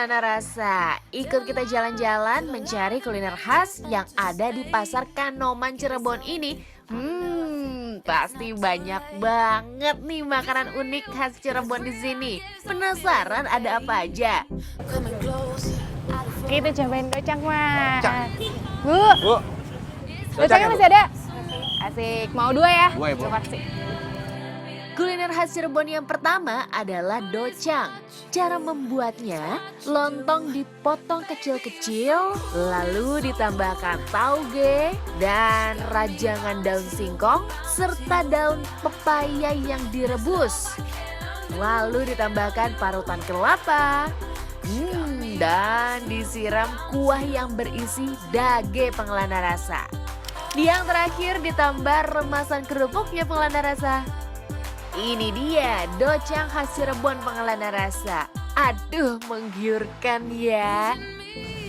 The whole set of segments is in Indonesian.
Pengelana Rasa. Ikut kita jalan-jalan mencari kuliner khas yang ada di Pasar Kanoman Cirebon ini. Pasti banyak banget nih makanan unik khas Cirebon di sini. Penasaran ada apa aja? Kita cobain docang, Mas. Docang. Bu, Bu, docangnya masih ada? Asik, mau 2 ya? 2 ya, Bu. Coba sih. Kuliner khas Cirebon yang pertama adalah docang. Cara membuatnya, lontong dipotong kecil-kecil, lalu ditambahkan tauge dan rajangan daun singkong serta daun pepaya yang direbus. Lalu ditambahkan parutan kelapa. Dan disiram kuah yang berisi dage Pengelana Rasa. Yang terakhir ditambah remasan kerupuknya Pengelana Rasa. Ini dia docang khas Cirebon Pengelana Rasa. Aduh, menggiurkan ya.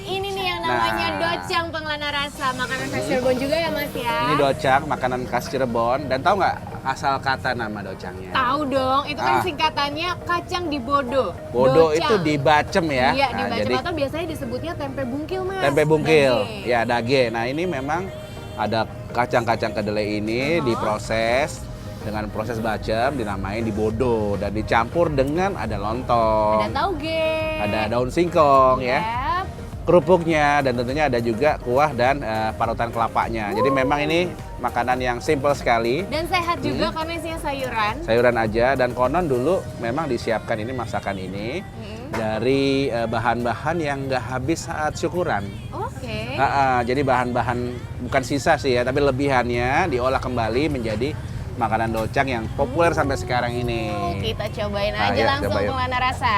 Ini nih yang namanya docang Pengelana Rasa, makanan khas Cirebon juga ya, Mas ya? ini docang, makanan khas Cirebon. Dan tahu nggak asal kata nama docangnya? Tahu dong, itu kan singkatannya kacang dibodo. Bodo Docang. itu dibacem ya. Iya, Nah, dibacem jadi atau biasanya disebutnya tempe bungkil, Mas. tempe bungkil, Dage. ya dage. Nah ini memang ada kacang-kacang kedelai ini diproses dengan proses bacem, dinamain dibodo dan dicampur dengan ada lontong, Ada tauge. ada daun singkong ya, Yap. kerupuknya dan tentunya ada juga kuah dan parutan kelapanya. Jadi memang ini makanan yang simple sekali, Dan sehat juga karena isinya sayuran. sayuran aja dan konon dulu memang disiapkan ini masakan ini dari bahan-bahan yang nggak habis saat syukuran. Oke. Jadi bahan-bahan bukan sisa sih ya, tapi lebihannya diolah kembali menjadi makanan docang yang populer sampai sekarang ini. Kita cobain Nah, aja yuk, langsung coba yuk. Pengelana Rasa.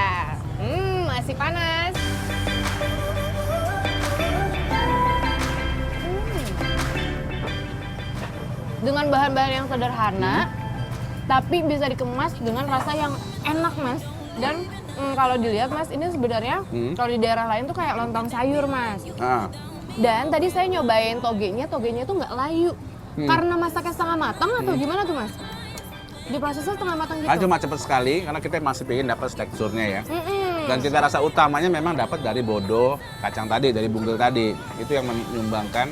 Masih panas. Dengan bahan-bahan yang sederhana, tapi bisa dikemas dengan rasa yang enak, Mas. Dan kalau dilihat, Mas, ini sebenarnya kalau di daerah lain tuh kayak lontong sayur, Mas. Ah, Dan tadi saya nyobain togenya tuh nggak layu. Karena masaknya setengah matang atau gimana tuh, Mas? Diprosesnya setengah matang gitu? kan cuma cepet sekali karena kita masih pengen dapat teksturnya ya. Mm-mm. Dan cita rasa utamanya memang dapat dari bodo, kacang tadi, dari bungkil tadi. Itu yang menyumbangkan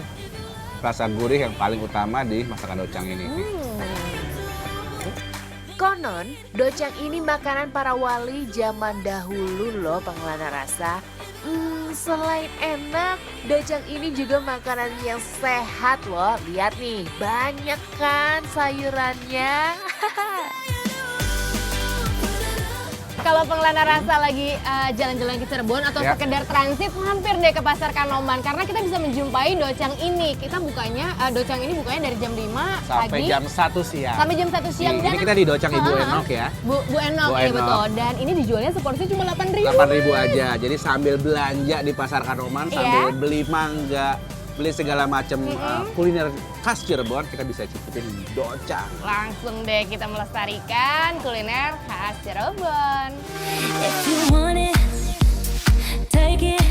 rasa gurih yang paling utama di masakan docang ini. Konon, docang ini makanan para wali zaman dahulu loh Pengelana Rasa. Selain enak, docang ini juga makanan yang sehat loh. Lihat nih, banyak kan sayurannya. Kalau Pengelana Rasa lagi jalan-jalan ke Cirebon atau Ya. sekedar transit, mampir deh ke Pasar Kanoman karena kita bisa menjumpai docang ini. Kita bukanya docang ini bukanya dari jam 5 Sampai pagi jam 1 siang. sampai jam 1 siang. Ini kita di docang Ibu Enok ya. Bu Enok, Bu iya Enok. betul. Dan ini dijualnya seporsi cuma 8.000. 8.000 aja. Jadi sambil belanja di Pasar Kanoman, sambil Iya. beli mangga, beli segala macam kuliner khas Cirebon, kita bisa cicipin docang. Langsung deh kita melestarikan kuliner khas Cirebon. If you want it, take it.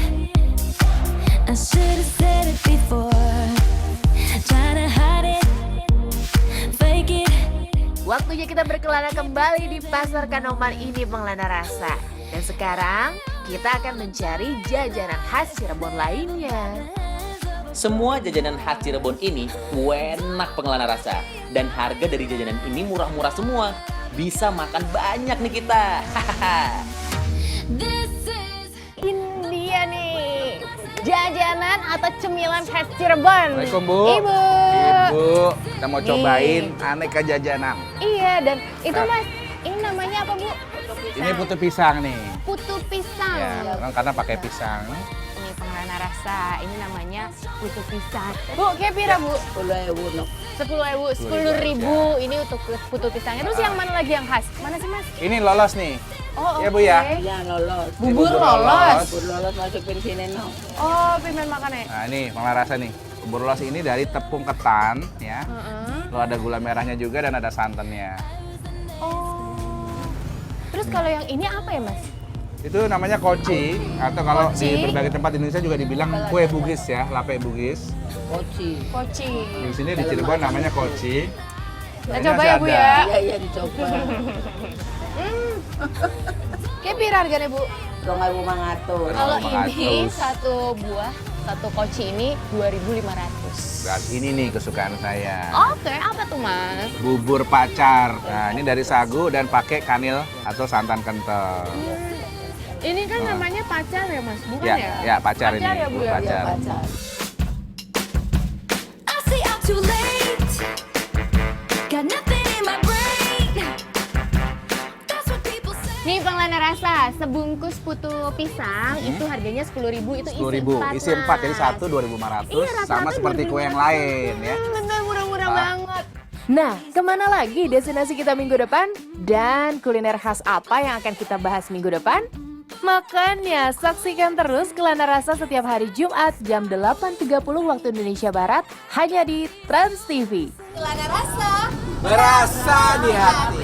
I should have said it before. Try to hide it, fake it. Waktunya kita berkelana kembali di Pasar Kanoman ini Pengelana Rasa. Dan sekarang kita akan mencari jajanan khas Cirebon lainnya. Semua jajanan khas Cirebon ini enak Pengelana Rasa. Dan harga dari jajanan ini murah-murah semua. Bisa makan banyak nih kita. This is Ini dia nih, jajanan atau cemilan khas Cirebon. Assalamualaikum Bu. Ibu. Ibu, kita mau Nih. cobain aneka jajanan. Iya, dan itu Nah. Mas, ini namanya apa Bu? Ini putu pisang nih. Putu pisang. Ya, karena pakai pisang. Ini Pengelana Rasa, ini namanya putu pisang. Bu, kayak pira Bu? 10.000. 10.000. Ini untuk putu pisangnya. Terus yang mana lagi yang khas? Mana sih Mas? Ini lolos nih. Oh, Ya, Bu, ya. oke. Ya lolos. Bubur Bubur lolos. Lolos masukin sini no. Oh, pimen makannya. Nah ini Pengelana Rasa nih. Bubur lolos ini dari tepung ketan ya. Lalu ada gula merahnya juga dan ada santannya. Oh. Terus kalau yang ini apa ya Mas? Itu namanya koci atau kalau Koci. di berbagai tempat di Indonesia juga dibilang kue Bugis ya, lape Bugis. Koci. Koci. Di sini di Cirebon namanya koci. Kita Ini coba masih ya Bu ada. ya. Iya iya dicoba. Kayak pira harganya Bu? 2.500. Kalau ini 2.500. satu buah, satu koci ini 2.500. Dan ini nih kesukaan saya. Oke, apa tuh Mas? Bubur pacar. Nah, ini dari sagu dan pakai kanil atau santan kental. Ini kan namanya pacar ya Mas, bukan Ya, ya? ya, pacar ini, ya Bu bubur ya? pacar. I say I'm too late. Got nothing in my brain. That's what people say. Nih pengelana rasa, sebungkus putu pisang itu harganya 10.000, itu isi 10.000, 4. isi 4 jadi satu 2.500 Iya, rata-rata sama seperti kue yang lain ya. Bener, murah-murah Ah. banget. Nah, kemana lagi destinasi kita minggu depan? Dan kuliner khas apa yang akan kita bahas minggu depan? Makanya saksikan terus Kelana Rasa setiap hari Jumat jam 8.30 waktu Indonesia Barat hanya di Trans TV. Berasa di hati.